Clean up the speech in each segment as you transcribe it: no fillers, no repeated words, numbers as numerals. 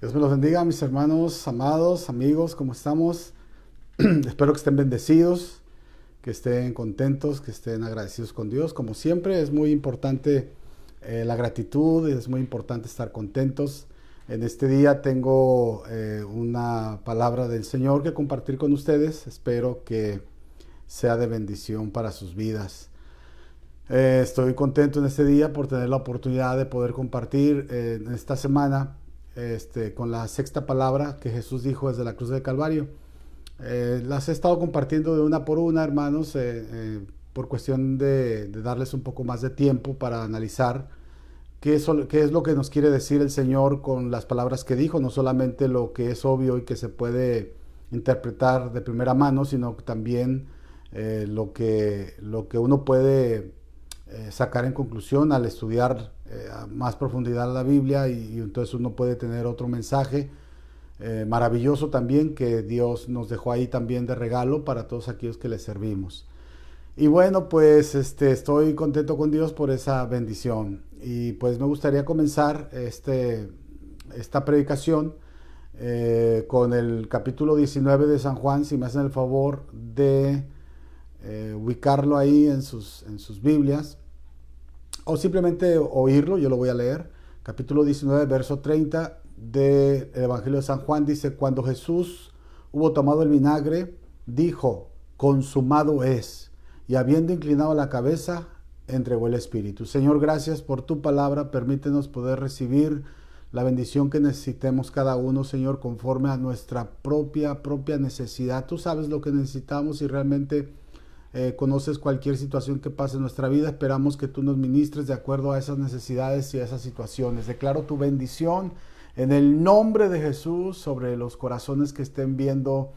Dios me los bendiga, mis hermanos, amados, amigos, ¿cómo estamos? Espero que estén bendecidos, que estén contentos, que estén agradecidos con Dios. Como siempre, es muy importante la gratitud, es muy importante estar contentos. En este día tengo una palabra del Señor que compartir con ustedes. Espero que sea de bendición para sus vidas. Estoy contento en este día por tener la oportunidad de poder compartir en esta semana con la sexta palabra que Jesús dijo desde la cruz del Calvario. Las he estado compartiendo de una por una, hermanos, por cuestión de darles un poco más de tiempo para analizar qué es lo que nos quiere decir el Señor con las palabras que dijo, no solamente lo que es obvio y que se puede interpretar de primera mano, sino también lo que uno puede sacar en conclusión al estudiar a más profundidad la Biblia y entonces uno puede tener otro mensaje maravilloso también que Dios nos dejó ahí también de regalo para todos aquellos que le servimos. Y bueno, pues estoy contento con Dios por esa bendición y pues me gustaría comenzar esta predicación con el capítulo 19 de San Juan, si me hacen el favor de ubicarlo ahí en sus Biblias, o simplemente oírlo. Yo lo voy a leer. Capítulo 19, verso 30 del Evangelio de San Juan dice: cuando Jesús hubo tomado el vinagre, dijo: consumado es, y habiendo inclinado la cabeza, entregó el Espíritu. Señor, gracias por tu palabra. Permítenos poder recibir la bendición que necesitemos cada uno, Señor, conforme a nuestra propia necesidad. Tú sabes lo que necesitamos y realmente conoces cualquier situación que pase en nuestra vida. Esperamos que tú nos ministres de acuerdo a esas necesidades y a esas situaciones. Declaro tu bendición en el nombre de Jesús sobre los corazones que estén viendo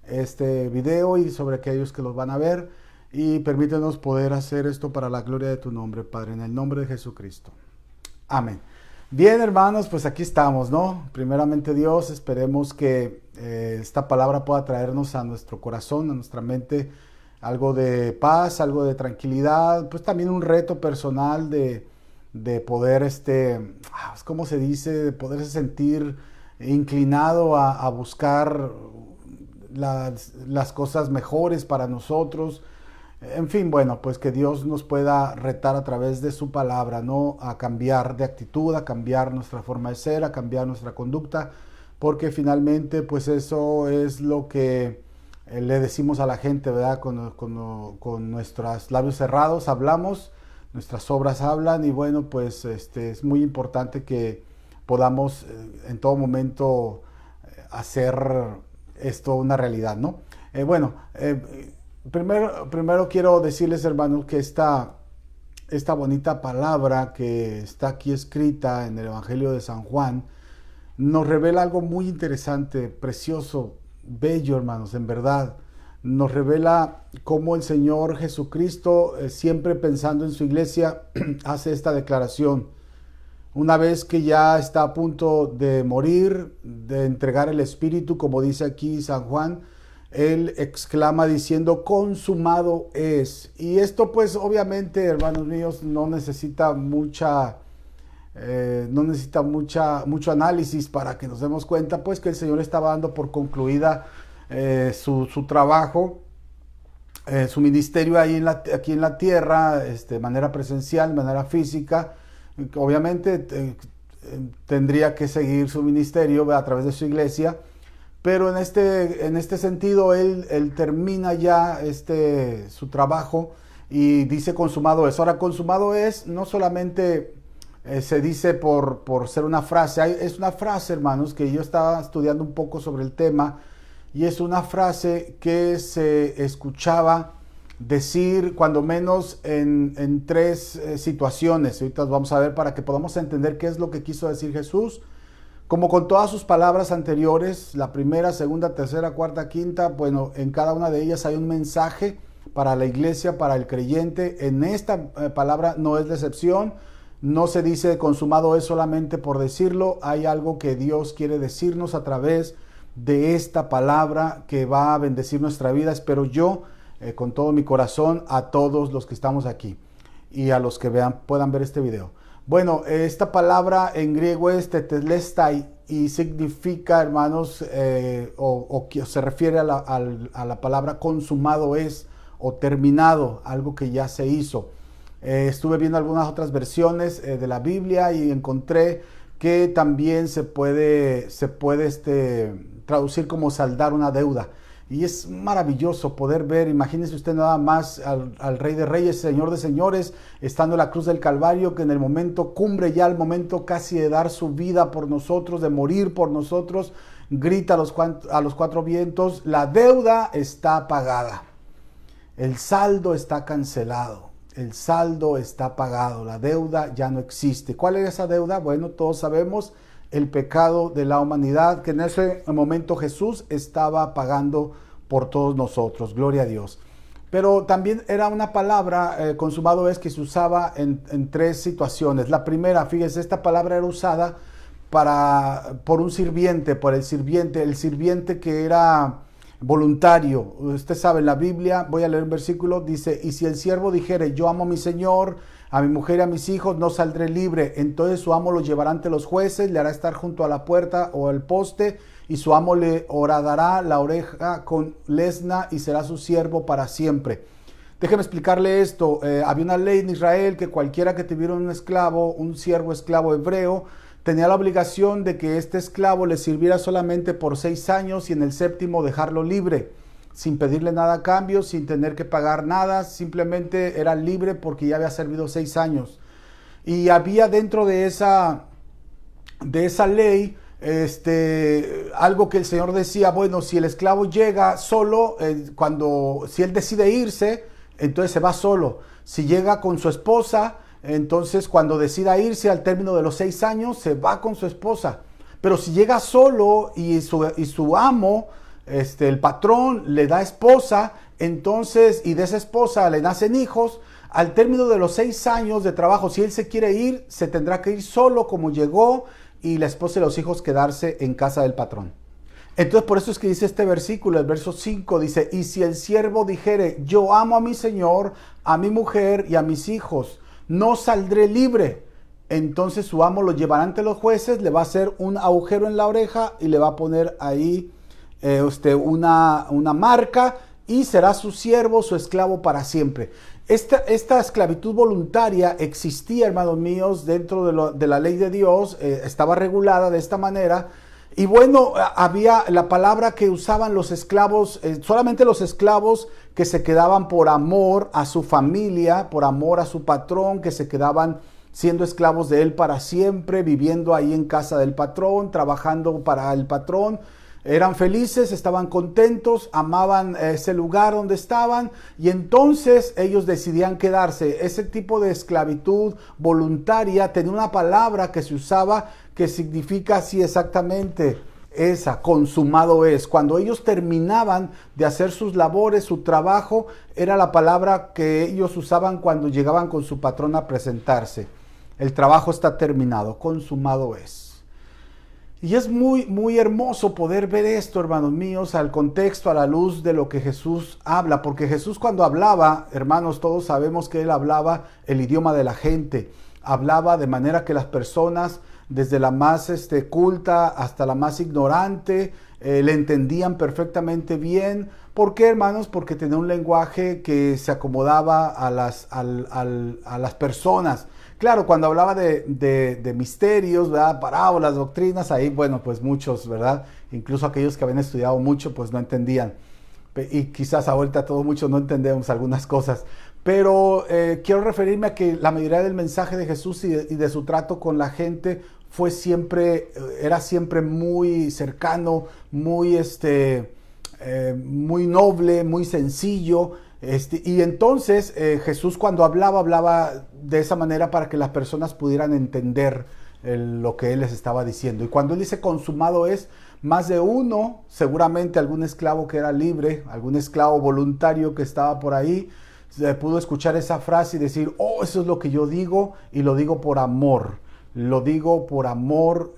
este video y sobre aquellos que los van a ver. Y permítenos poder hacer esto para la gloria de tu nombre, Padre, en el nombre de Jesucristo. Amén. Bien, hermanos, pues aquí estamos, ¿no? Primeramente Dios, esperemos que esta palabra pueda traernos a nuestro corazón, a nuestra mente, algo de paz, algo de tranquilidad, pues también un reto personal de poder, ¿cómo se dice? De poderse sentir inclinado a buscar las cosas mejores para nosotros. En fin, bueno, pues que Dios nos pueda retar a través de su palabra, ¿no? A cambiar de actitud, a cambiar nuestra forma de ser, a cambiar nuestra conducta, porque finalmente, pues eso es lo que le decimos a la gente, ¿verdad? Con nuestros labios cerrados hablamos, nuestras obras hablan y bueno, pues es muy importante que podamos en todo momento hacer esto una realidad, ¿no? Primero quiero decirles, hermanos, que esta bonita palabra que está aquí escrita en el Evangelio de San Juan nos revela algo muy interesante, precioso, bello, hermanos, en verdad. Nos revela cómo el Señor Jesucristo, siempre pensando en su iglesia, hace esta declaración. Una vez que ya está a punto de morir, de entregar el Espíritu, como dice aquí San Juan, Él exclama diciendo: consumado es. Y esto pues obviamente, hermanos míos, no necesita mucho análisis para que nos demos cuenta pues que el Señor estaba dando por concluida su trabajo, su ministerio aquí en la tierra, de manera presencial, de manera física. Obviamente tendría que seguir su ministerio a través de su iglesia, pero en este sentido él termina ya su trabajo y dice: consumado es. Ahora, consumado es no solamente se dice por ser una frase. Es una frase, hermanos, que yo estaba estudiando un poco sobre el tema, y es una frase que se escuchaba decir cuando menos en tres situaciones. Ahorita vamos a ver para que podamos entender qué es lo que quiso decir Jesús. Como con todas sus palabras anteriores, la primera, segunda, tercera, cuarta, quinta, bueno, en cada una de ellas hay un mensaje para la iglesia, para el creyente. En esta palabra no es la excepción. No se dice consumado es solamente por decirlo. Hay algo que Dios quiere decirnos a través de esta palabra que va a bendecir nuestra vida. Espero yo, con todo mi corazón, a todos los que estamos aquí y a los que puedan ver este video. Bueno, esta palabra en griego es tetelestai y significa, hermanos, o que se refiere a la palabra consumado es o terminado, algo que ya se hizo. Estuve viendo algunas otras versiones de la Biblia y encontré que también se puede traducir como saldar una deuda. Y es maravilloso poder ver, imagínese usted nada más al Rey de Reyes, Señor de Señores, estando en la cruz del Calvario, que en el momento cumbre, ya el momento casi de dar su vida por nosotros, de morir por nosotros, grita a los cuatro vientos: la deuda está pagada, el saldo está cancelado, el saldo está pagado, la deuda ya no existe. ¿Cuál es esa deuda? Bueno, todos sabemos, el pecado de la humanidad, que en ese momento Jesús estaba pagando por todos nosotros. Gloria a Dios. Pero también era una palabra, consumado es, que se usaba en tres situaciones. La primera, fíjese, esta palabra era usada por un sirviente, por el sirviente que era voluntario. Usted sabe, en la Biblia, voy a leer un versículo, dice: y si el siervo dijere, yo amo a mi Señor, a mi mujer y a mis hijos, no saldré libre. Entonces su amo lo llevará ante los jueces, le hará estar junto a la puerta o al poste, y su amo le horadará la oreja con lesna y será su siervo para siempre. Déjeme explicarle esto. Había una ley en Israel que cualquiera que tuviera un esclavo, un siervo esclavo hebreo, tenía la obligación de que este esclavo le sirviera solamente por 6 años y en el séptimo dejarlo libre, sin pedirle nada a cambio, sin tener que pagar nada, simplemente era libre porque ya había servido 6 años. Y había dentro de esa ley algo que el Señor decía: bueno, si el esclavo llega solo, si él decide irse, entonces se va solo. Si llega con su esposa, entonces cuando decida irse al término de los 6 años, se va con su esposa. Pero si llega solo y su amo, el patrón, le da esposa, entonces, y de esa esposa le nacen hijos, al término de los 6 años de trabajo, si él se quiere ir, se tendrá que ir solo como llegó, y la esposa y los hijos quedarse en casa del patrón. Entonces, por eso es que dice este versículo, el verso 5, dice: y si el siervo dijere, yo amo a mi Señor, a mi mujer y a mis hijos, no saldré libre. Entonces su amo lo llevará ante los jueces, le va a hacer un agujero en la oreja y le va a poner ahí una marca, y será su siervo, su esclavo para siempre. Esta esclavitud voluntaria existía, hermanos míos, dentro de la ley de Dios, estaba regulada de esta manera. Y bueno, había la palabra que usaban los esclavos, solamente los esclavos que se quedaban por amor a su familia, por amor a su patrón, que se quedaban siendo esclavos de él para siempre, viviendo ahí en casa del patrón, trabajando para el patrón. Eran felices, estaban contentos, amaban ese lugar donde estaban, y entonces ellos decidían quedarse. Ese tipo de esclavitud voluntaria tenía una palabra que se usaba que significa así exactamente esa: consumado es. Cuando ellos terminaban de hacer sus labores, su trabajo, era la palabra que ellos usaban cuando llegaban con su patrón a presentarse. El trabajo está terminado, consumado es. Y es muy, muy hermoso poder ver esto, hermanos míos, al contexto, a la luz de lo que Jesús habla. Porque Jesús, cuando hablaba, hermanos, todos sabemos que él hablaba el idioma de la gente. Hablaba de manera que las personas, desde la más culta hasta la más ignorante, le entendían perfectamente bien. ¿Por qué, hermanos? Porque tenía un lenguaje que se acomodaba a las personas. Claro, cuando hablaba de misterios, ¿verdad?, parábolas, doctrinas, ahí, bueno, pues muchos, ¿verdad?, incluso aquellos que habían estudiado mucho, pues no entendían. Y quizás ahorita todos muchos no entendemos algunas cosas. Pero quiero referirme a que la mayoría del mensaje de Jesús y de su trato con la gente era siempre muy cercano, muy noble, muy sencillo. Y entonces Jesús, cuando hablaba de esa manera para que las personas pudieran entender lo que él les estaba diciendo. Y cuando él dice consumado es, más de uno, seguramente algún esclavo que era libre, algún esclavo voluntario que estaba por ahí, pudo escuchar esa frase y decir: oh, eso es lo que yo digo, y lo digo por amor. Lo digo por amor,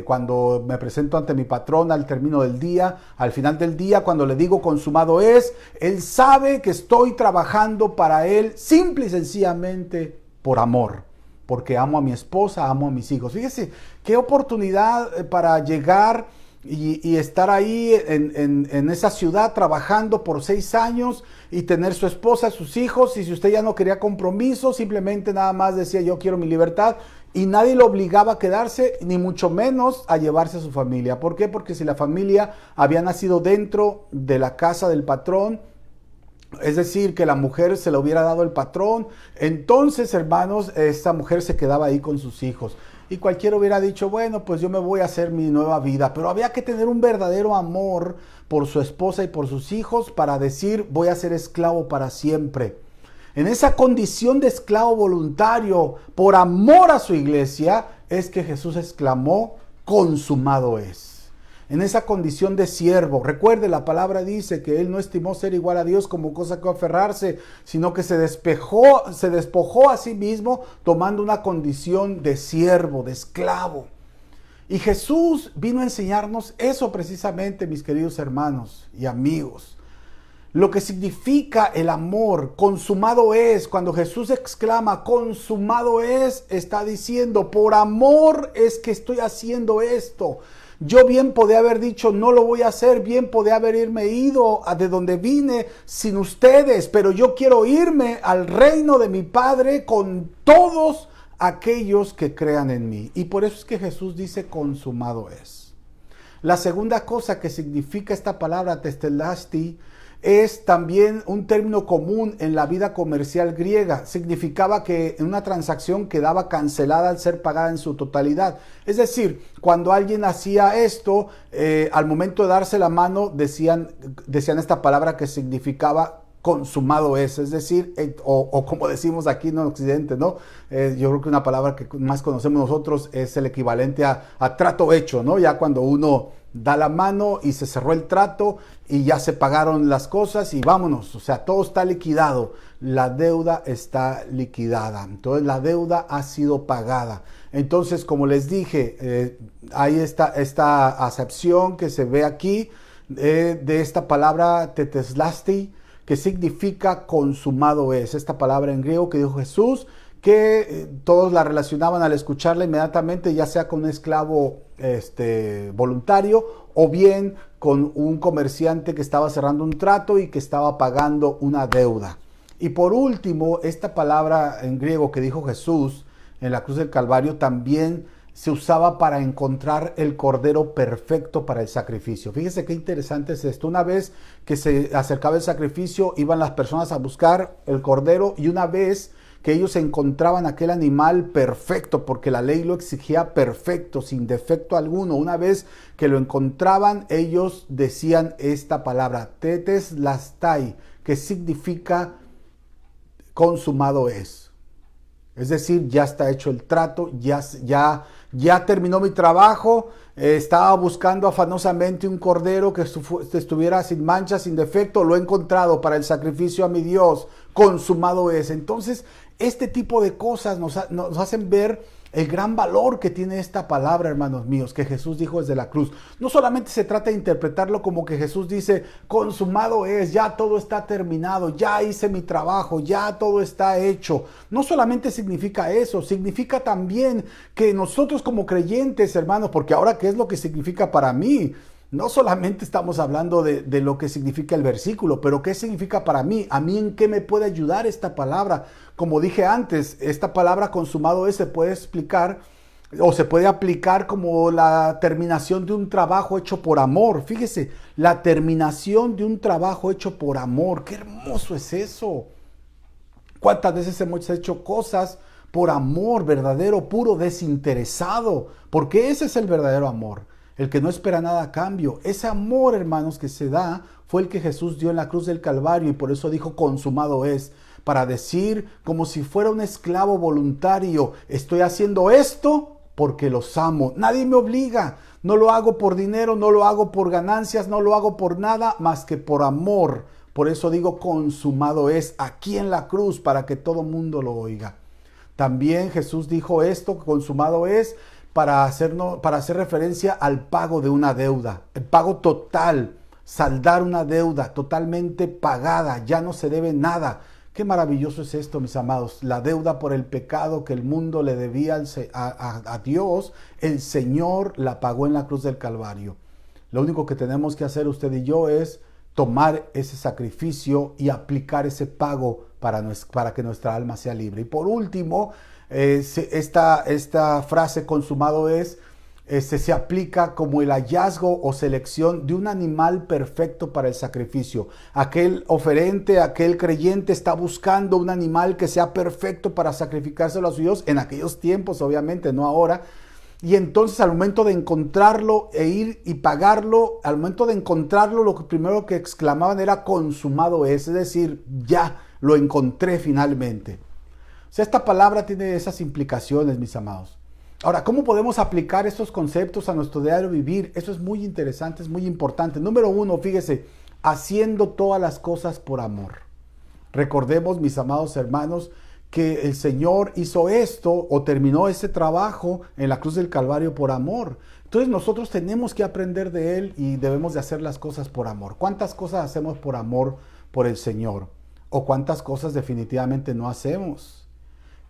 cuando me presento ante mi patrón al término del día, al final del día, cuando le digo consumado es, él sabe que estoy trabajando para él simple y sencillamente por amor. porque amo a mi esposa, amo a mis hijos. Fíjese, qué oportunidad para llegar y estar ahí en esa ciudad trabajando por 6 años y tener su esposa, sus hijos, y si usted ya no quería compromiso, simplemente nada más decía yo quiero mi libertad, y nadie lo obligaba a quedarse, ni mucho menos a llevarse a su familia. ¿Por qué? Porque si la familia había nacido dentro de la casa del patrón, es decir, que la mujer se lo hubiera dado el patrón, entonces, hermanos, esta mujer se quedaba ahí con sus hijos. Y cualquiera hubiera dicho, bueno, pues yo me voy a hacer mi nueva vida. Pero había que tener un verdadero amor por su esposa y por sus hijos para decir, voy a ser esclavo para siempre. En esa condición de esclavo voluntario, por amor a su iglesia, es que Jesús exclamó, consumado es. En esa condición de siervo, recuerde, la palabra dice que él no estimó ser igual a Dios como cosa que aferrarse, sino que se despojó a sí mismo tomando una condición de siervo, de esclavo. Y Jesús vino a enseñarnos eso precisamente, mis queridos hermanos y amigos. Lo que significa el amor, consumado es. Cuando Jesús exclama, consumado es, está diciendo, por amor es que estoy haciendo esto. Yo bien podía haber dicho, no lo voy a hacer, bien podía haberme ido de donde vine sin ustedes, pero yo quiero irme al reino de mi Padre con todos aquellos que crean en mí. Y por eso es que Jesús dice, consumado es. La segunda cosa que significa esta palabra, tetelestai, es también un término común en la vida comercial griega. Significaba que una transacción quedaba cancelada al ser pagada en su totalidad. Es decir, cuando alguien hacía esto, al momento de darse la mano, decían esta palabra que significaba consumado es decir, o como decimos aquí en Occidente, ¿no? Yo creo que una palabra que más conocemos nosotros es el equivalente a trato hecho, ¿no? Ya cuando uno da la mano y se cerró el trato y ya se pagaron las cosas y vámonos, o sea, todo está liquidado, la deuda está liquidada, entonces la deuda ha sido pagada. Entonces, como les dije, hay esta acepción que se ve aquí de esta palabra tetelestai, que significa consumado es. Esta palabra en griego que dijo Jesús, que todos la relacionaban al escucharla inmediatamente, ya sea con un esclavo voluntario o bien con un comerciante que estaba cerrando un trato y que estaba pagando una deuda. Y por último, esta palabra en griego que dijo Jesús en la cruz del Calvario también se usaba para encontrar el cordero perfecto para el sacrificio. Fíjese qué interesante es esto. Una vez que se acercaba el sacrificio, iban las personas a buscar el cordero, y una vez que ellos encontraban aquel animal perfecto, porque la ley lo exigía perfecto, sin defecto alguno, una vez que lo encontraban, ellos decían esta palabra, tetelestai, que significa consumado es. Es decir, ya está hecho el trato, ya terminó mi trabajo, estaba buscando afanosamente un cordero que estuviera sin mancha, sin defecto, lo he encontrado para el sacrificio a mi Dios, consumado es. Entonces, este tipo de cosas nos hacen ver el gran valor que tiene esta palabra, hermanos míos, que Jesús dijo desde la cruz. No solamente se trata de interpretarlo como que Jesús dice, consumado es, ya todo está terminado, ya hice mi trabajo, ya todo está hecho. No solamente significa eso, significa también que nosotros como creyentes, hermanos, porque ahora, ¿qué es lo que significa para mí? No solamente estamos hablando de lo que significa el versículo, pero ¿qué significa para mí? ¿A mí en qué me puede ayudar esta palabra? Como dije antes, esta palabra consumado es se puede explicar o se puede aplicar como la terminación de un trabajo hecho por amor. Fíjese, la terminación de un trabajo hecho por amor. ¡Qué hermoso es eso! ¿Cuántas veces hemos hecho cosas por amor verdadero, puro, desinteresado? Porque ese es el verdadero amor. El que no espera nada a cambio. Ese amor, hermanos, que se da fue el que Jesús dio en la cruz del Calvario, y por eso dijo consumado es, para decir como si fuera un esclavo voluntario, estoy haciendo esto porque los amo. Nadie me obliga, no lo hago por dinero, no lo hago por ganancias, no lo hago por nada más que por amor. Por eso digo consumado es aquí en la cruz, para que todo mundo lo oiga. También Jesús dijo esto, consumado es, para hacer referencia al pago de una deuda, el pago total, saldar una deuda totalmente pagada, ya no se debe nada. Qué maravilloso es esto, mis amados. La deuda por el pecado que el mundo le debía a Dios, el Señor la pagó en la cruz del Calvario. Lo único que tenemos que hacer usted y yo es tomar ese sacrificio y aplicar ese pago para que nuestra alma sea libre. Y por último, esta frase consumado es, se aplica como el hallazgo o selección de un animal perfecto para el sacrificio. Aquel oferente, aquel creyente está buscando un animal que sea perfecto para sacrificárselo a su Dios en aquellos tiempos, obviamente, no ahora. Y entonces al momento de encontrarlo e ir y pagarlo, al momento de encontrarlo, lo primero que exclamaban era consumado es decir, ya lo encontré finalmente. O sea, esta palabra tiene esas implicaciones, mis amados. Ahora, ¿cómo podemos aplicar estos conceptos a nuestro diario vivir? Eso es muy interesante, es muy importante. Número uno, fíjese, haciendo todas las cosas por amor. Recordemos, mis amados hermanos, que el Señor hizo esto o terminó ese trabajo en la cruz del Calvario por amor. Entonces nosotros tenemos que aprender de Él y debemos de hacer las cosas por amor. ¿Cuántas cosas hacemos por amor por el Señor? ¿O cuántas cosas definitivamente no hacemos?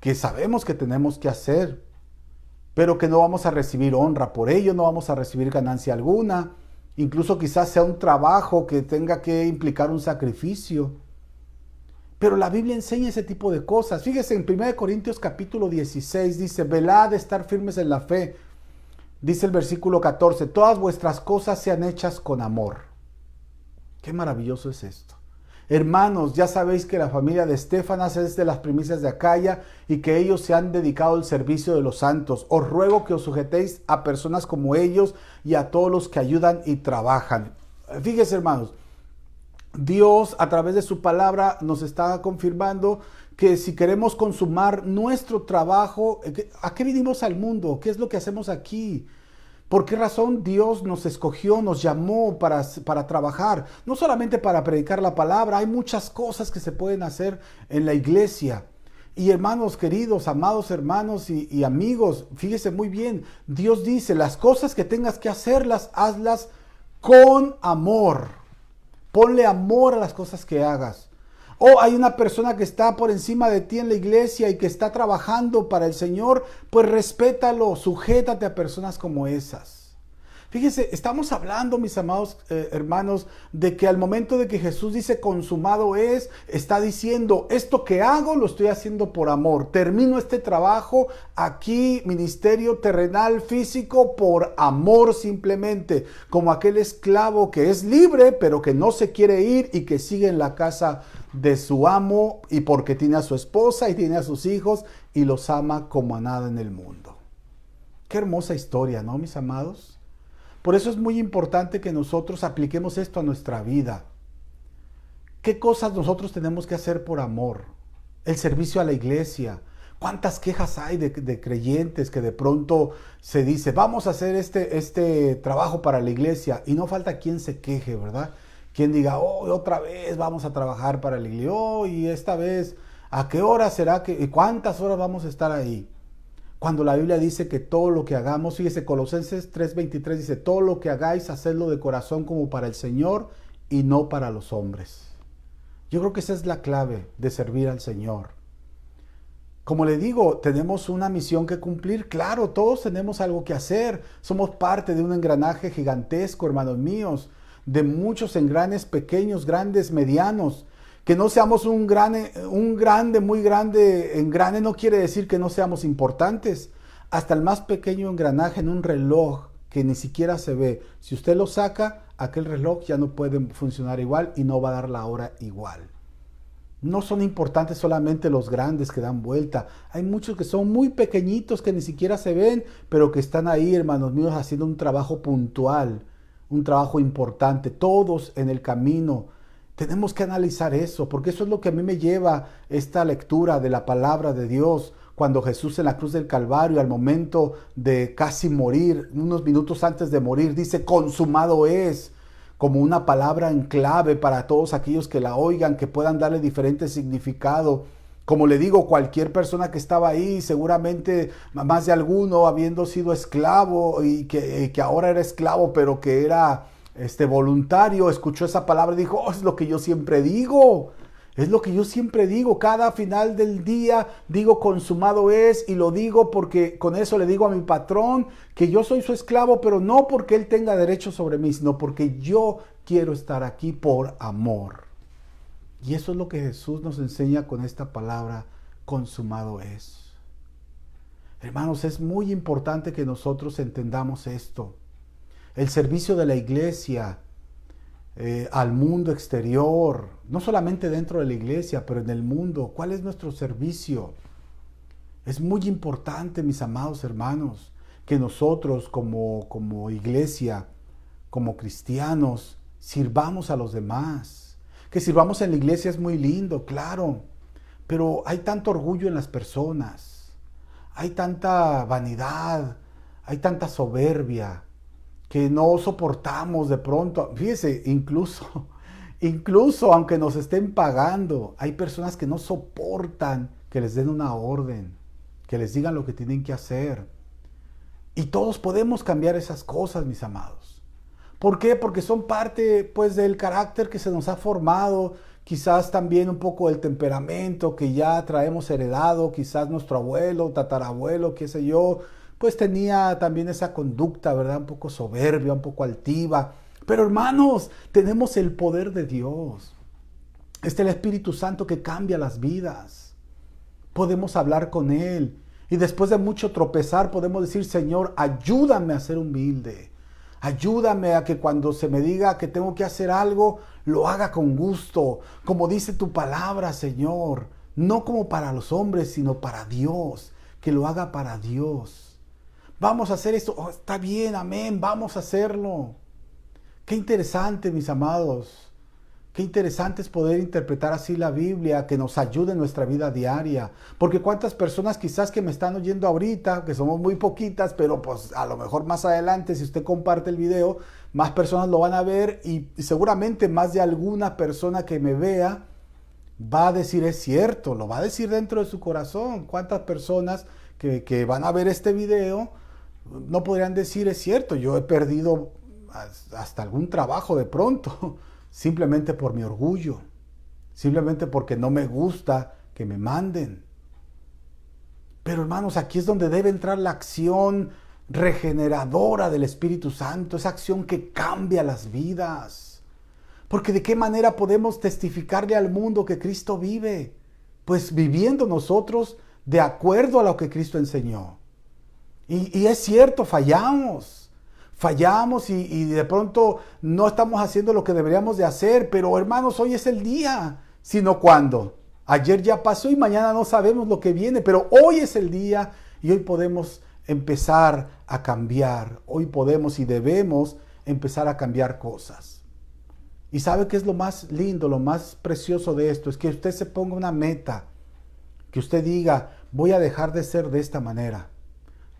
Que sabemos que tenemos que hacer, pero que no vamos a recibir honra por ello, no vamos a recibir ganancia alguna. Incluso quizás sea un trabajo que tenga que implicar un sacrificio. Pero la Biblia enseña ese tipo de cosas. Fíjese, en 1 Corintios capítulo 16 dice, velad, estar firmes en la fe. Dice el versículo 14, todas vuestras cosas sean hechas con amor. Qué maravilloso es esto. Hermanos, ya sabéis que la familia de Estefanas es de las primicias de Acaya y que ellos se han dedicado al servicio de los santos. Os ruego que os sujetéis a personas como ellos y a todos los que ayudan y trabajan. Fíjese, hermanos. Dios a través de su palabra nos está confirmando que si queremos consumar nuestro trabajo, ¿a qué vinimos al mundo? ¿Qué es lo que hacemos aquí? ¿Por qué razón Dios nos escogió, nos llamó para trabajar? No solamente para predicar la palabra, hay muchas cosas que se pueden hacer en la iglesia. Y hermanos queridos, amados hermanos y amigos, fíjese muy bien, Dios dice, las cosas que tengas que hacerlas, hazlas con amor. Ponle amor a las cosas que hagas. O hay una persona que está por encima de ti en la iglesia y que está trabajando para el Señor, pues respétalo, sujétate a personas como esas. Fíjense, estamos hablando, mis amados hermanos, de que al momento de que Jesús dice consumado es, está diciendo, esto que hago lo estoy haciendo por amor. Termino este trabajo aquí, ministerio terrenal, físico, por amor simplemente. Como aquel esclavo que es libre, pero que no se quiere ir y que sigue en la casa de su amo y porque tiene a su esposa y tiene a sus hijos y los ama como a nada en el mundo. Qué hermosa historia, ¿no, mis amados? Por eso es muy importante que nosotros apliquemos esto a nuestra vida. ¿Qué cosas nosotros tenemos que hacer por amor? El servicio a la iglesia. ¿Cuántas quejas hay de creyentes que de pronto se dice, vamos a hacer este trabajo para la iglesia? Y no falta quien se queje, ¿verdad? Quien diga, oh, otra vez vamos a trabajar para la iglesia. Oh, y esta vez, ¿a qué hora será que, y cuántas horas vamos a estar ahí? Cuando la Biblia dice que todo lo que hagamos, fíjese, Colosenses 3:23 dice, todo lo que hagáis, hacedlo de corazón como para el Señor y no para los hombres. Yo creo que esa es la clave de servir al Señor. Como le digo, tenemos una misión que cumplir. Claro, todos tenemos algo que hacer. Somos parte de un engranaje gigantesco, hermanos míos, de muchos engranes pequeños, grandes, medianos. Que no seamos un grande, muy grande engrane no quiere decir que no seamos importantes. Hasta el más pequeño engranaje en un reloj que ni siquiera se ve, si usted lo saca, aquel reloj ya no puede funcionar igual y no va a dar la hora igual. No son importantes solamente los grandes que dan vuelta. Hay muchos que son muy pequeñitos que ni siquiera se ven, pero que están ahí, hermanos míos, haciendo un trabajo puntual, un trabajo importante, todos en el camino. Tenemos que analizar eso, porque eso es lo que a mí me lleva esta lectura de la palabra de Dios. Cuando Jesús en la cruz del Calvario, al momento de casi morir, unos minutos antes de morir, dice consumado es, como una palabra en clave para todos aquellos que la oigan, que puedan darle diferente significado. Como le digo, cualquier persona que estaba ahí, seguramente más de alguno habiendo sido esclavo y que ahora era esclavo, pero que era voluntario, escuchó esa palabra y dijo, oh, es lo que yo siempre digo. Es lo que yo siempre digo, cada final del día digo consumado es, y lo digo porque con eso le digo a mi patrón que yo soy su esclavo, pero no porque él tenga derecho sobre mí, sino porque yo quiero estar aquí por amor. Y eso es lo que Jesús nos enseña con esta palabra, consumado es. Hermanos, es muy importante que nosotros entendamos esto. El servicio de la iglesia al mundo exterior, no solamente dentro de la iglesia, pero en el mundo. ¿Cuál es nuestro servicio? Es muy importante, mis amados hermanos, que nosotros como iglesia, como cristianos, sirvamos a los demás. Que sirvamos en la iglesia es muy lindo, claro, pero hay tanto orgullo en las personas, hay tanta vanidad, hay tanta soberbia, que no soportamos de pronto. Fíjese, incluso aunque nos estén pagando, hay personas que no soportan que les den una orden, que les digan lo que tienen que hacer. Y todos podemos cambiar esas cosas, mis amados. ¿Por qué? Porque son parte, pues, del carácter que se nos ha formado, quizás también un poco del temperamento que ya traemos heredado, quizás nuestro abuelo, tatarabuelo, qué sé yo, pues tenía también esa conducta, ¿verdad? Un poco soberbia, un poco altiva. Pero hermanos, tenemos el poder de Dios. Es el Espíritu Santo que cambia las vidas. Podemos hablar con Él. Y después de mucho tropezar, podemos decir, Señor, ayúdame a ser humilde. Ayúdame a que cuando se me diga que tengo que hacer algo, lo haga con gusto. Como dice tu palabra, Señor. No como para los hombres, sino para Dios. Que lo haga para Dios. Vamos a hacer esto. Oh, está bien, amén. Vamos a hacerlo. Qué interesante, mis amados. Qué interesante es poder interpretar así la Biblia, que nos ayude en nuestra vida diaria. Porque cuántas personas quizás que me están oyendo ahorita, que somos muy poquitas, pero pues a lo mejor más adelante, si usted comparte el video, más personas lo van a ver y seguramente más de alguna persona que me vea va a decir, es cierto, lo va a decir dentro de su corazón. ¿Cuántas personas que van a ver este video no podrían decir, es cierto, yo he perdido hasta algún trabajo de pronto, simplemente por mi orgullo, simplemente porque no me gusta que me manden? Pero hermanos, aquí es donde debe entrar la acción regeneradora del Espíritu Santo, esa acción que cambia las vidas. Porque ¿de qué manera podemos testificarle al mundo que Cristo vive? Pues viviendo nosotros de acuerdo a lo que Cristo enseñó. Y es cierto, fallamos y de pronto no estamos haciendo lo que deberíamos de hacer, pero hermanos, hoy es el día, sino cuándo. Ayer ya pasó y mañana no sabemos lo que viene, pero hoy es el día y hoy podemos empezar a cambiar, hoy podemos y debemos empezar a cambiar cosas. Y ¿sabe qué es lo más lindo, lo más precioso de esto? Es que usted se ponga una meta, que usted diga, voy a dejar de ser de esta manera.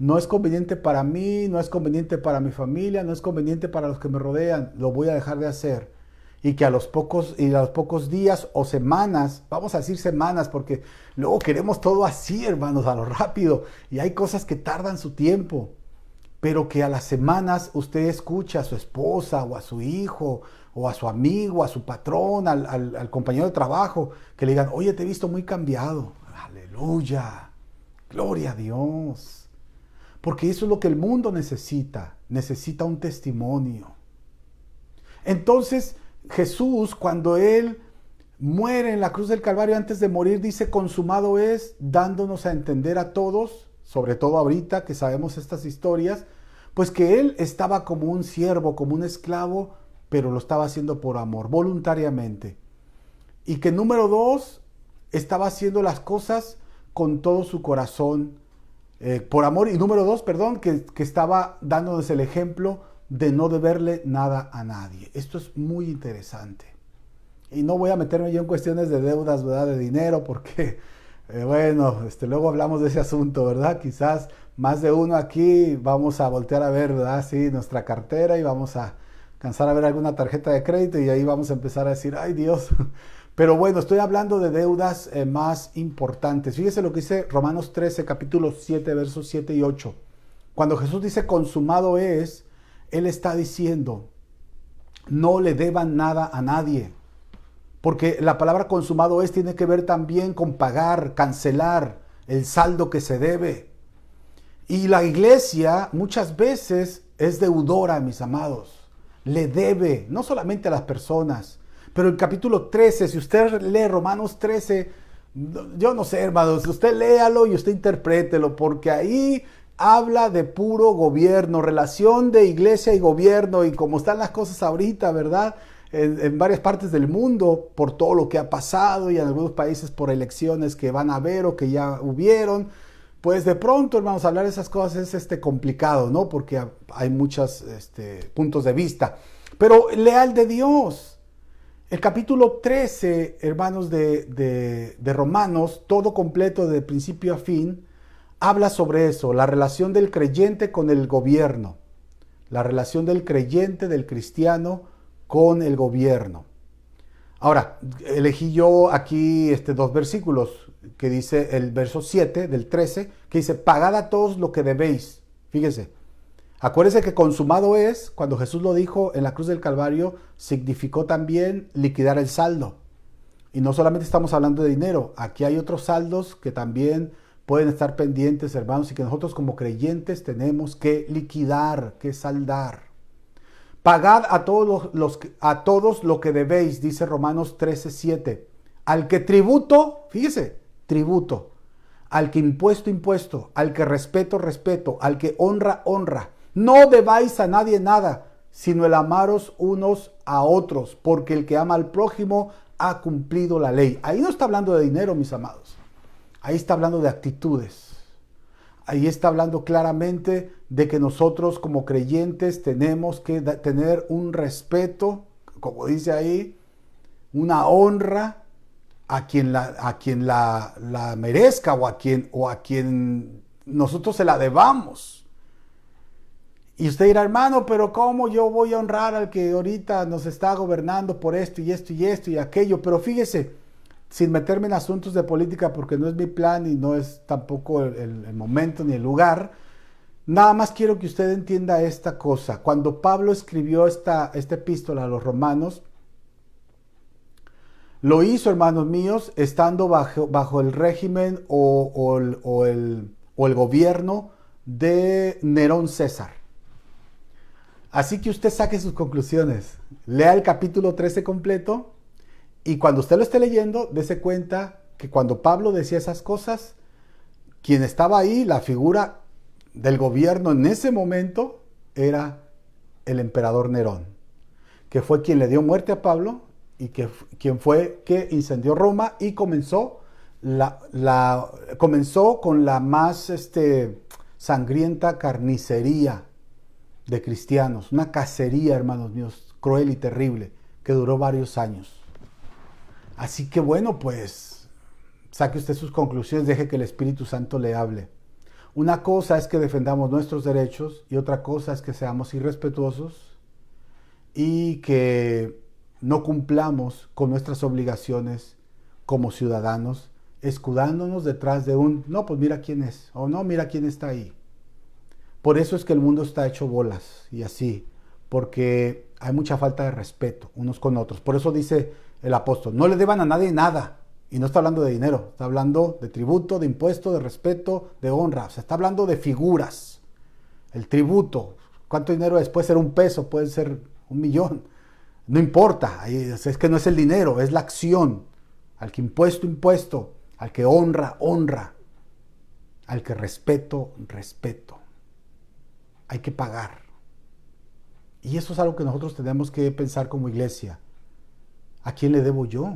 No es conveniente para mí, no es conveniente para mi familia, no es conveniente para los que me rodean. Lo voy a dejar de hacer. Y que a los pocos días o semanas, vamos a decir semanas, porque luego queremos todo así, hermanos, a lo rápido. Y hay cosas que tardan su tiempo. Pero que a las semanas usted escucha a su esposa o a su hijo o a su amigo, a su patrón, al compañero de trabajo, que le digan, oye, te he visto muy cambiado. Aleluya. Gloria a Dios. Porque eso es lo que el mundo necesita. Necesita un testimonio. Entonces, Jesús, cuando Él muere en la cruz del Calvario, antes de morir, dice, consumado es, dándonos a entender a todos, sobre todo ahorita que sabemos estas historias, pues que Él estaba como un siervo, como un esclavo, pero lo estaba haciendo por amor, voluntariamente. Y que número 2, estaba haciendo las cosas con todo su corazón, por amor. Y número 2, que estaba dándonos el ejemplo de no deberle nada a nadie. Esto es muy interesante. Y no voy a meterme yo en cuestiones de deudas, ¿verdad? De dinero, porque, luego hablamos de ese asunto, ¿verdad? Quizás más de uno aquí vamos a voltear a ver, ¿verdad? Sí, nuestra cartera y vamos a alcanzar a ver alguna tarjeta de crédito y ahí vamos a empezar a decir, ¡ay Dios! Pero bueno, estoy hablando de deudas más importantes. Fíjese lo que dice Romanos 13, capítulo 7, versos 7 y 8. Cuando Jesús dice consumado es, Él está diciendo, no le deban nada a nadie. Porque la palabra consumado es tiene que ver también con pagar, cancelar el saldo que se debe. Y la iglesia muchas veces es deudora, mis amados. Le debe, no solamente a las personas, pero el capítulo 13, si usted lee Romanos 13, yo no sé, hermanos, usted léalo y usted interprételo, porque ahí habla de puro gobierno, relación de iglesia y gobierno, y como están las cosas ahorita, ¿verdad? En varias partes del mundo, por todo lo que ha pasado, y en algunos países por elecciones que van a haber o que ya hubieron, pues de pronto, hermanos, hablar de esas cosas es complicado, ¿no? Porque hay muchos puntos de vista. Pero leal de Dios. El capítulo 13, hermanos, de Romanos, todo completo de principio a fin, habla sobre eso, la relación del creyente con el gobierno. La relación del creyente, del cristiano, con el gobierno. Ahora, elegí yo aquí dos versículos, que dice el verso 7 del 13, que dice, pagad a todos lo que debéis. Fíjese, acuérdense que consumado es, cuando Jesús lo dijo en la cruz del Calvario, significó también liquidar el saldo. Y no solamente estamos hablando de dinero, aquí hay otros saldos que también pueden estar pendientes, hermanos, y que nosotros como creyentes tenemos que liquidar, que saldar. Pagad a todos lo que debéis, dice Romanos 13:7. Al que tributo, fíjese, tributo. Al que impuesto, impuesto. Al que respeto, respeto. Al que honra, honra. No debáis a nadie nada, sino el amaros unos a otros, porque el que ama al prójimo ha cumplido la ley. Ahí no está hablando de dinero, mis amados. Ahí está hablando de actitudes. Ahí está hablando claramente de que nosotros como creyentes tenemos que tener un respeto, como dice ahí, una honra a quien la merezca o a quien nosotros se la debamos. Y usted dirá, hermano, pero ¿cómo yo voy a honrar al que ahorita nos está gobernando por esto y esto y esto y aquello? Pero fíjese, sin meterme en asuntos de política porque no es mi plan y no es tampoco el momento ni el lugar, nada más quiero que usted entienda esta cosa. Cuando Pablo escribió esta epístola a los romanos, lo hizo, hermanos míos, estando bajo el régimen o el gobierno de Nerón César. Así que usted saque sus conclusiones. Lea el capítulo 13 completo. Y cuando usted lo esté leyendo, dése cuenta que cuando Pablo decía esas cosas, quien estaba ahí, la figura del gobierno en ese momento, era el emperador Nerón, que fue quien le dio muerte a Pablo y quien fue que incendió Roma y comenzó con la más sangrienta carnicería de cristianos, una cacería, hermanos míos, cruel y terrible, que duró varios años. Así que bueno, pues saque usted sus conclusiones, deje que el Espíritu Santo le hable. Una cosa es que defendamos nuestros derechos y otra cosa es que seamos irrespetuosos y que no cumplamos con nuestras obligaciones como ciudadanos, escudándonos detrás de no, pues mira quién es, o no, mira quién está ahí. Por eso es que el mundo está hecho bolas y así, porque hay mucha falta de respeto unos con otros. Por eso dice el apóstol, no le deban a nadie nada. Y no está hablando de dinero, está hablando de tributo, de impuesto, de respeto, de honra. O sea, está hablando de figuras. El tributo, ¿cuánto dinero es? Puede ser un peso, puede ser 1,000,000. No importa, es que no es el dinero, es la acción. Al que impuesto, impuesto. Al que honra, honra. Al que respeto, respeto. Hay que pagar. Y eso es algo que nosotros tenemos que pensar como iglesia. ¿A quién le debo yo?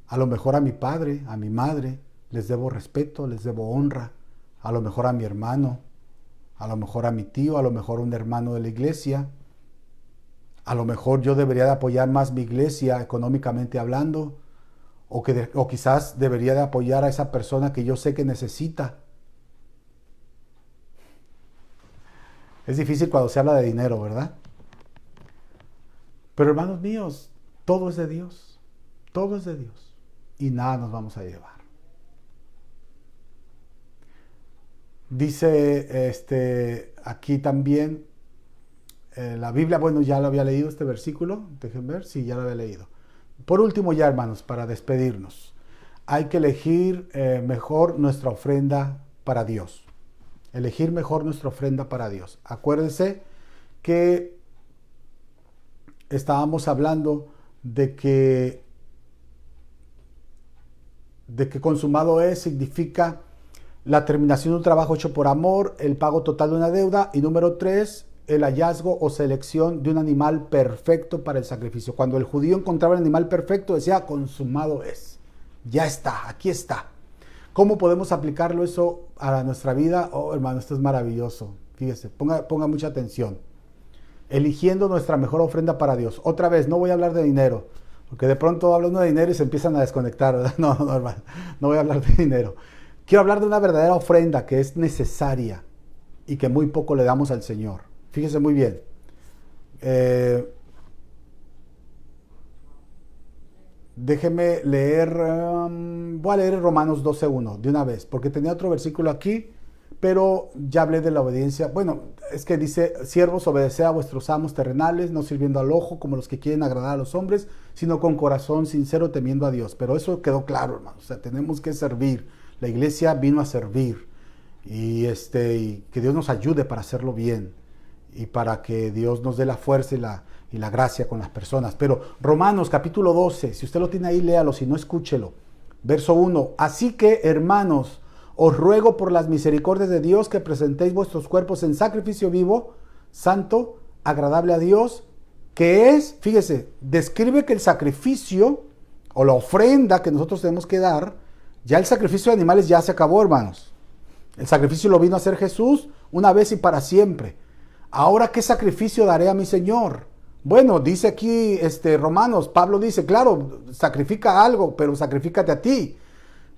A lo mejor a mi padre, a mi madre, les debo respeto, les debo honra. A lo mejor a mi hermano, a lo mejor a mi tío, a lo mejor a un hermano de la iglesia. A lo mejor yo debería de apoyar más mi iglesia económicamente hablando, o quizás debería de apoyar a esa persona que yo sé que necesita. Es difícil cuando se habla de dinero, ¿verdad? Pero hermanos míos, todo es de Dios, todo es de Dios y nada nos vamos a llevar. Dice aquí también la Biblia, bueno, ya lo había leído este versículo, déjenme ver, sí, ya lo había leído. Por último ya, hermanos, para despedirnos, hay que elegir mejor nuestra ofrenda para Dios. Elegir mejor nuestra ofrenda para Dios. Acuérdense que estábamos hablando de que consumado es significa la terminación de un trabajo hecho por amor, el pago total de una deuda, y número 3, el hallazgo o selección de un animal perfecto para el sacrificio. Cuando el judío encontraba el animal perfecto, decía, consumado es. Ya está, aquí está. ¿Cómo podemos aplicarlo eso a nuestra vida? Oh, hermano, esto es maravilloso. Fíjese, ponga mucha atención. Eligiendo nuestra mejor ofrenda para Dios. Otra vez, no voy a hablar de dinero, porque de pronto habla uno de dinero y se empiezan a desconectar, ¿verdad? No, hermano, no voy a hablar de dinero. Quiero hablar de una verdadera ofrenda que es necesaria y que muy poco le damos al Señor. Fíjese muy bien. Déjeme leer, voy a leer Romanos 12:1 de una vez, porque tenía otro versículo aquí, pero ya hablé de la obediencia. Bueno, es que dice, siervos, obedeced a vuestros amos terrenales, no sirviendo al ojo como los que quieren agradar a los hombres, sino con corazón sincero temiendo a Dios. Pero eso quedó claro, hermano. O sea, tenemos que servir. La iglesia vino a servir y que Dios nos ayude para hacerlo bien y para que Dios nos dé la fuerza y la gracia con las personas. Pero Romanos capítulo 12, si usted lo tiene ahí, léalo, si no, escúchelo. Verso 1, así que, hermanos, os ruego por las misericordias de Dios que presentéis vuestros cuerpos en sacrificio vivo, santo, agradable a Dios, que es, fíjese, describe que el sacrificio o la ofrenda que nosotros tenemos que dar, ya el sacrificio de animales ya se acabó, hermanos. El sacrificio lo vino a hacer Jesús una vez y para siempre. Ahora, ¿qué sacrificio daré a mi Señor? Bueno, dice aquí Romanos, Pablo dice, claro, sacrifica algo, pero sacrifícate a ti.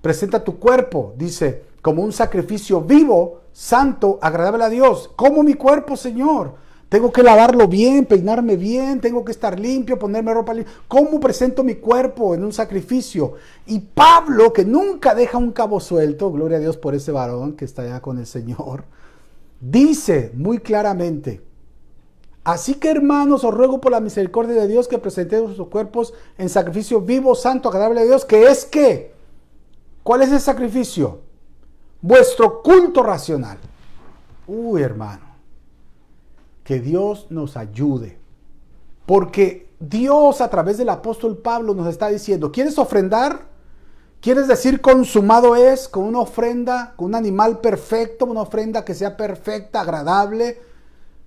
Presenta tu cuerpo, dice, como un sacrificio vivo, santo, agradable a Dios. ¿Cómo mi cuerpo, Señor? Tengo que lavarlo bien, peinarme bien, tengo que estar limpio, ponerme ropa limpia. ¿Cómo presento mi cuerpo en un sacrificio? Y Pablo, que nunca deja un cabo suelto, gloria a Dios por ese varón que está allá con el Señor, dice muy claramente, así que, hermanos, os ruego por la misericordia de Dios que presentéis vuestros cuerpos en sacrificio vivo, santo, agradable a Dios, que es ¿qué? ¿Cuál es el sacrificio? Vuestro culto racional. Uy, hermano, que Dios nos ayude, porque Dios a través del apóstol Pablo nos está diciendo, ¿quieres ofrendar? ¿Quieres decir consumado es? Con una ofrenda, con un animal perfecto, una ofrenda que sea perfecta, agradable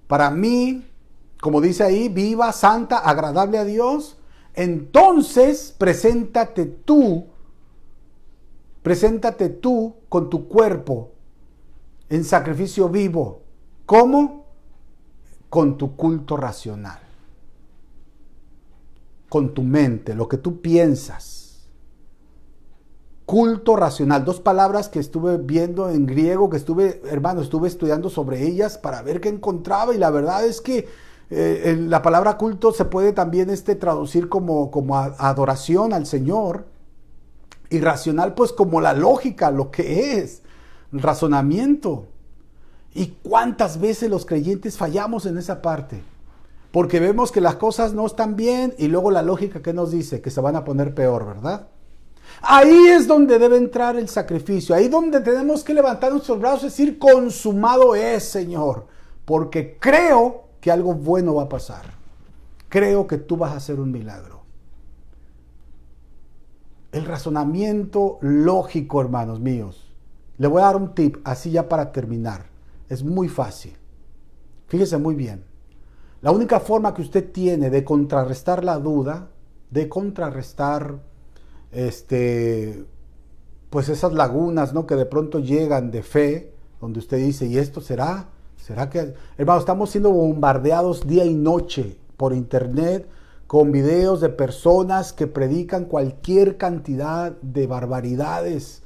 para mí, como dice ahí, viva, santa, agradable a Dios. Entonces, preséntate tú con tu cuerpo en sacrificio vivo. ¿Cómo? Con tu culto racional, con tu mente, lo que tú piensas. Culto racional, dos palabras que estuve viendo en griego, que estuve estudiando sobre ellas para ver qué encontraba, y la verdad es que la palabra culto se puede también traducir como adoración al Señor, y racional pues como la lógica, lo que es, el razonamiento. ¿Y cuántas veces los creyentes fallamos en esa parte? Porque vemos que las cosas no están bien y luego la lógica que nos dice que se van a poner peor, ¿verdad? Ahí es donde debe entrar el sacrificio, ahí donde tenemos que levantar nuestros brazos y decir, consumado es, Señor, porque creo que algo bueno va a pasar. Creo que tú vas a hacer un milagro. El razonamiento lógico, hermanos míos. Le voy a dar un tip, así ya para terminar. Es muy fácil. Fíjese muy bien. La única forma que usted tiene de contrarrestar la duda, de contrarrestar pues esas lagunas, ¿no?, que de pronto llegan de fe, donde usted dice, ¿y esto será? ¿Será que...? Hermano, estamos siendo bombardeados día y noche por internet con videos de personas que predican cualquier cantidad de barbaridades,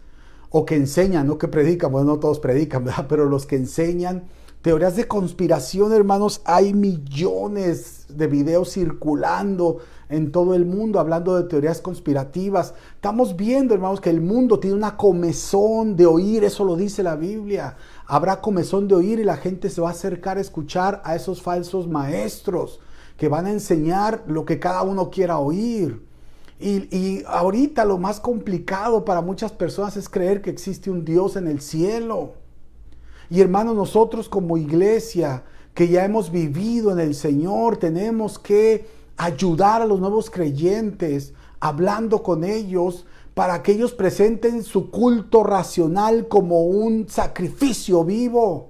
o que enseñan, no que predican, bueno, no todos predican, ¿verdad? Pero los que enseñan teorías de conspiración, hermanos, hay millones de videos circulando en todo el mundo hablando de teorías conspirativas. Estamos viendo, hermanos, que el mundo tiene una comezón de oír, eso lo dice la Biblia. Habrá comezón de oír y la gente se va a acercar a escuchar a esos falsos maestros que van a enseñar lo que cada uno quiera oír. Y ahorita lo más complicado para muchas personas es creer que existe un Dios en el cielo. Y hermanos, nosotros como iglesia que ya hemos vivido en el Señor, tenemos que ayudar a los nuevos creyentes, hablando con ellos, para que ellos presenten su culto racional como un sacrificio vivo.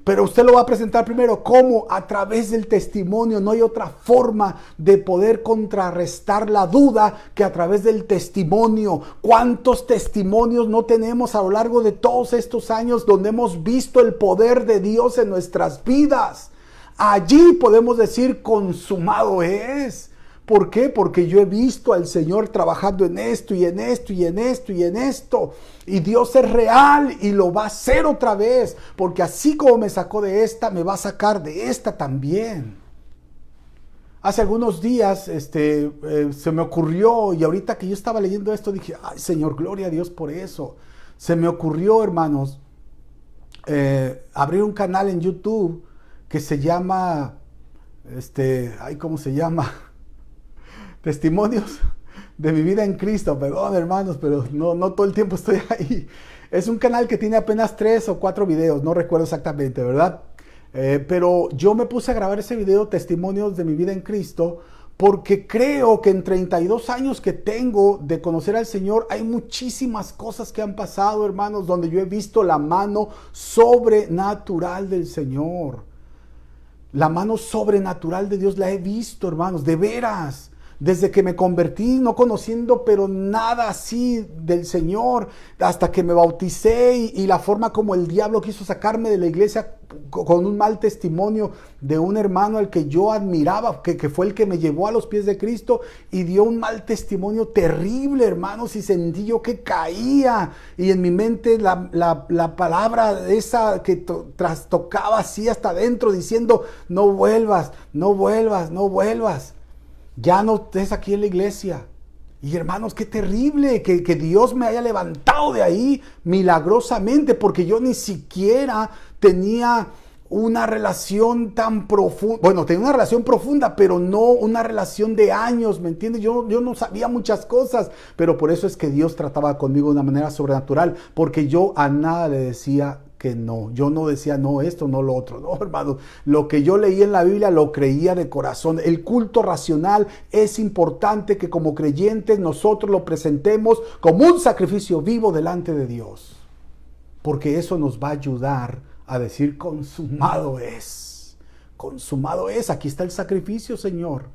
Pero usted lo va a presentar primero, ¿cómo? A través del testimonio. No hay otra forma de poder contrarrestar la duda que a través del testimonio. ¿Cuántos testimonios no tenemos a lo largo de todos estos años donde hemos visto el poder de Dios en nuestras vidas? Allí podemos decir, consumado es. ¿Por qué? Porque yo he visto al Señor trabajando en esto y en esto y en esto y en esto. Y Dios es real y lo va a hacer otra vez. Porque así como me sacó de esta, me va a sacar de esta también. Hace algunos días se me ocurrió, y ahorita que yo estaba leyendo esto dije, ay Señor, gloria a Dios por eso. Se me ocurrió, hermanos, abrir un canal en YouTube que se llama, ¿cómo se llama? Testimonios de mi vida en Cristo. Perdón, hermanos, pero no todo el tiempo estoy ahí. Es un canal que tiene apenas 3 o 4 videos, no recuerdo exactamente, ¿verdad? Pero yo me puse a grabar ese video, Testimonios de mi vida en Cristo, porque creo que en 32 años que tengo de conocer al Señor, hay muchísimas cosas que han pasado, hermanos, donde yo he visto la mano sobrenatural del Señor. La mano sobrenatural de Dios la he visto, hermanos, de veras. Desde que me convertí, no conociendo pero nada así del Señor, hasta que me bauticé y la forma como el diablo quiso sacarme de la iglesia con un mal testimonio de un hermano al que yo admiraba, que fue el que me llevó a los pies de Cristo y dio un mal testimonio terrible, hermanos, y sentí yo que caía y en mi mente la palabra esa que trastocaba así hasta adentro diciendo, no vuelvas, no vuelvas, no vuelvas. Ya no estés aquí en la iglesia. Y hermanos, qué terrible que Dios me haya levantado de ahí milagrosamente, porque yo ni siquiera tenía una relación tan profunda. Bueno, tenía una relación profunda, pero no una relación de años, ¿me entiendes? Yo no sabía muchas cosas, pero por eso es que Dios trataba conmigo de una manera sobrenatural, porque yo a nada le decía que no. Yo no decía no esto, no lo otro. No, hermano. Lo que yo leí en la Biblia lo creía de corazón. El culto racional es importante que como creyentes nosotros lo presentemos como un sacrificio vivo delante de Dios. Porque eso nos va a ayudar a decir consumado es. Consumado es. Aquí está el sacrificio, Señor.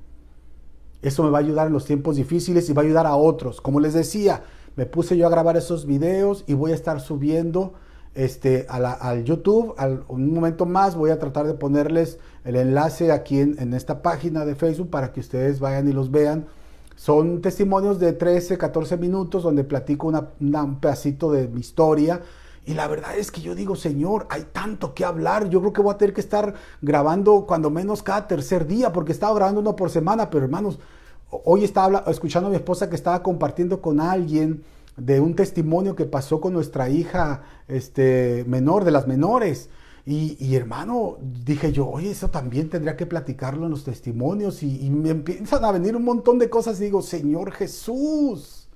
Eso me va a ayudar en los tiempos difíciles y va a ayudar a otros. Como les decía, me puse yo a grabar esos videos y voy a estar subiendo al YouTube. Un momento más voy a tratar de ponerles el enlace aquí en esta página de Facebook para que ustedes vayan y los vean. Son testimonios de 13, 14 minutos donde platico un pedacito de mi historia. Y la verdad es que yo digo, Señor, hay tanto que hablar. Yo creo que voy a tener que estar grabando cuando menos cada tercer día, porque estaba grabando uno por semana. Pero hermanos, hoy estaba escuchando a mi esposa que estaba compartiendo con alguien de un testimonio que pasó con nuestra hija menor, de las menores. Y hermano, dije yo, oye, eso también tendría que platicarlo en los testimonios. Y me empiezan a venir un montón de cosas y digo, Señor Jesús,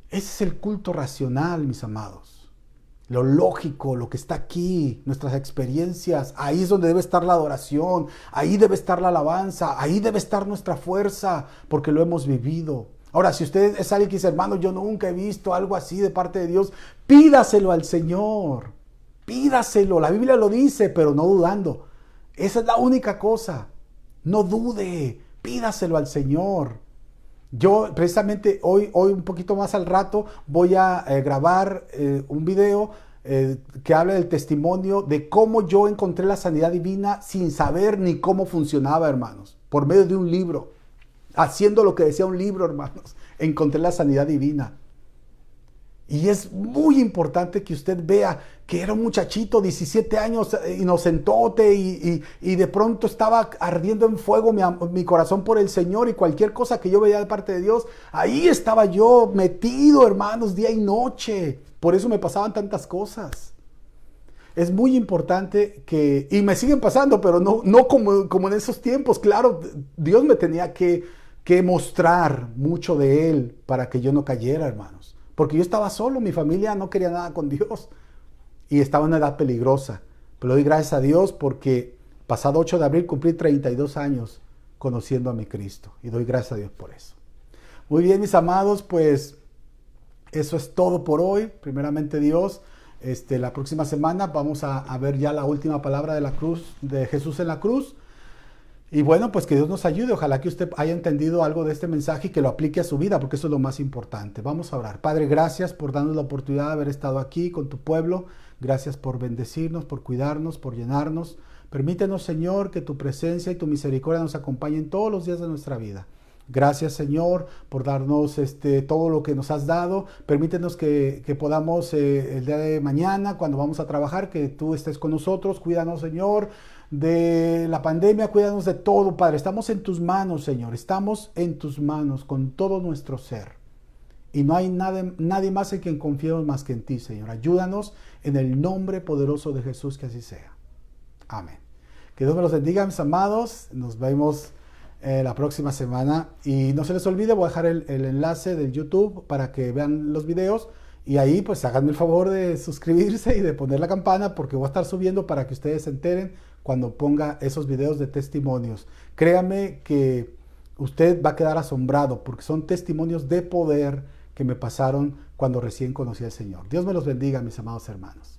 ese es el culto racional, mis amados. Lo lógico, lo que está aquí, nuestras experiencias, ahí es donde debe estar la adoración, ahí debe estar la alabanza, ahí debe estar nuestra fuerza, porque lo hemos vivido. Ahora, si usted es alguien que dice, hermano, yo nunca he visto algo así de parte de Dios, pídaselo al Señor, pídaselo. La Biblia lo dice, pero no dudando. Esa es la única cosa. No dude, pídaselo al Señor. Yo precisamente hoy un poquito más al rato, voy a grabar un video que habla del testimonio de cómo yo encontré la sanidad divina sin saber ni cómo funcionaba, hermanos, por medio de un libro. Haciendo lo que decía un libro, hermanos, encontré la sanidad divina. Y es muy importante que usted vea que era un muchachito, 17 años, inocentote, y de pronto estaba ardiendo en fuego mi corazón por el Señor, y cualquier cosa que yo veía de parte de Dios, ahí estaba yo metido, hermanos, día y noche. Por eso me pasaban tantas cosas. Es muy importante y me siguen pasando, pero no como en esos tiempos. Claro, Dios me tenía que que mostrar mucho de Él para que yo no cayera, hermanos. Porque yo estaba solo, mi familia no quería nada con Dios y estaba en una edad peligrosa. Pero doy gracias a Dios porque pasado 8 de abril cumplí 32 años conociendo a mi Cristo. Y doy gracias a Dios por eso. Muy bien, mis amados, pues eso es todo por hoy. Primeramente Dios, la próxima semana vamos a ver ya la última palabra de la cruz, de Jesús en la cruz. Y bueno, pues que Dios nos ayude. Ojalá que usted haya entendido algo de este mensaje y que lo aplique a su vida, porque eso es lo más importante. Vamos a orar. Padre, gracias por darnos la oportunidad de haber estado aquí con tu pueblo. Gracias por bendecirnos, por cuidarnos, por llenarnos. Permítenos, Señor, que tu presencia y tu misericordia nos acompañen todos los días de nuestra vida. Gracias, Señor, por darnos todo lo que nos has dado. Permítenos que podamos el día de mañana, cuando vamos a trabajar, que tú estés con nosotros. Cuídanos, Señor, de la pandemia, cuídanos de todo, Padre. Estamos en tus manos, Señor. Estamos en tus manos con todo nuestro ser. Y no hay nadie más en quien confiemos más que en ti, Señor. Ayúdanos en el nombre poderoso de Jesús, que así sea. Amén. Que Dios me los bendiga, mis amados. Nos vemos la próxima semana. Y no se les olvide, voy a dejar el enlace del YouTube para que vean los videos. Y ahí pues háganme el favor de suscribirse y de poner la campana, porque voy a estar subiendo para que ustedes se enteren cuando ponga esos videos de testimonios. Créame que usted va a quedar asombrado, porque son testimonios de poder que me pasaron cuando recién conocí al Señor. Dios me los bendiga, mis amados hermanos.